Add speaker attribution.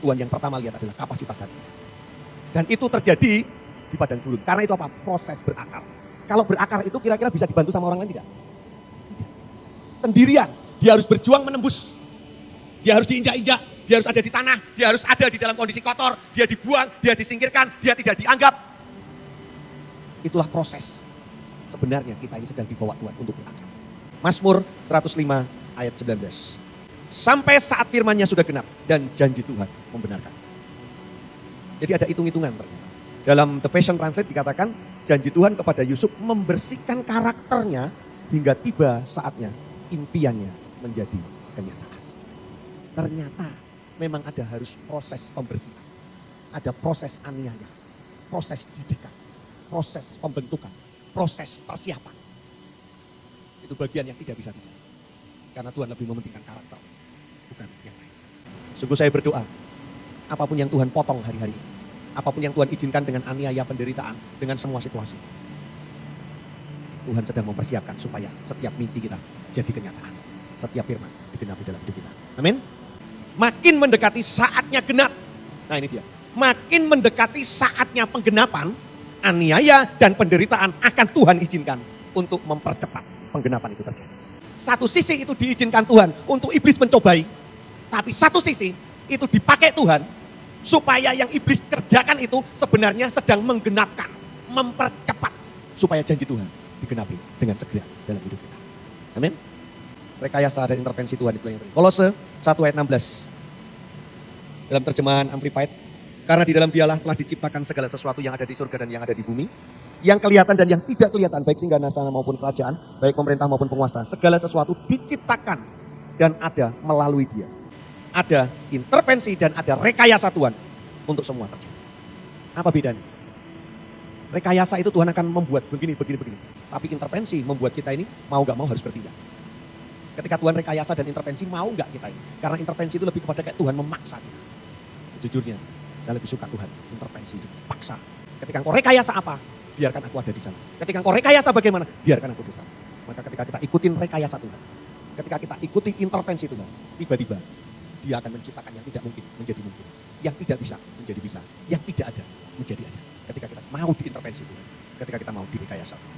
Speaker 1: Tuhan yang pertama lihat adalah kapasitas hatinya. Dan itu terjadi di padang gurun. Karena itu apa? Proses berakar. Kalau berakar itu kira-kira bisa dibantu sama orang lain tidak? Tidak. Sendirian. Dia harus berjuang menembus. Dia harus diinjak-injak. Dia harus ada di tanah. Dia harus ada di dalam kondisi kotor. Dia dibuang. Dia disingkirkan. Dia tidak dianggap. Itulah proses. Sebenarnya kita ini sedang dibawa Tuhan untuk berakar. Mazmur 105 ayat 19. Sampai saat firman-Nya sudah genap dan janji Tuhan membenarkan. Jadi ada hitung-hitungan ternyata. Dalam The Passion Translate dikatakan janji Tuhan kepada Yusuf membersihkan karakternya hingga tiba saatnya impiannya menjadi kenyataan. Ternyata memang ada harus proses pembersihan. Ada proses aniaya, proses didikan, proses pembentukan, proses persiapan. Itu bagian yang tidak bisa tidak. Karena Tuhan lebih mementingkan karakter, bukan yang lain. Sungguh saya berdoa, apapun yang Tuhan potong hari-hari, apapun yang Tuhan izinkan dengan aniaya penderitaan, dengan semua situasi, Tuhan sedang mempersiapkan supaya setiap mimpi kita jadi kenyataan. Setiap firman digenapi dalam hidup kita. Amin. Makin mendekati saatnya genap. Nah ini dia. Makin mendekati saatnya penggenapan, aniaya dan penderitaan akan Tuhan izinkan untuk mempercepat penggenapan itu terjadi. Satu sisi itu diizinkan Tuhan untuk iblis mencobai. Tapi satu sisi itu dipakai Tuhan supaya yang iblis kerjakan itu sebenarnya sedang menggenapkan, mempercepat supaya janji Tuhan digenapi dengan segera dalam hidup kita. Amin. Rekayasa dan intervensi Tuhan itu yang terjadi. Kolose 1 ayat 16. Dalam terjemahan Amplified. Karena di dalam Dialah telah diciptakan segala sesuatu yang ada di surga dan yang ada di bumi. Yang kelihatan dan yang tidak kelihatan, baik singgasana maupun kerajaan, baik pemerintah maupun penguasa. Segala sesuatu diciptakan dan ada melalui Dia. Ada intervensi dan ada rekayasa Tuhan untuk semua terjadi. Apa bedanya? Rekayasa itu Tuhan akan membuat begini. Tapi intervensi membuat kita ini mau gak mau harus bertindak. Ketika Tuhan rekayasa dan intervensi mau gak kita ini? Karena intervensi itu lebih kepada kayak Tuhan memaksa kita. Jujurnya, saya lebih suka Tuhan intervensi itu, paksa. Ketika engkau rekayasa apa? Biarkan aku ada di sana. Ketika engkau rekayasa bagaimana? Biarkan aku di sana. Maka ketika kita ikutin rekayasa Tuhan, ketika kita ikuti intervensi Tuhan, tiba-tiba Dia akan menciptakan yang tidak mungkin menjadi mungkin. Yang tidak bisa menjadi bisa. Yang tidak ada menjadi ada. Ketika kita mau diintervensi Tuhan. Ketika kita mau direkayasa Tuhan.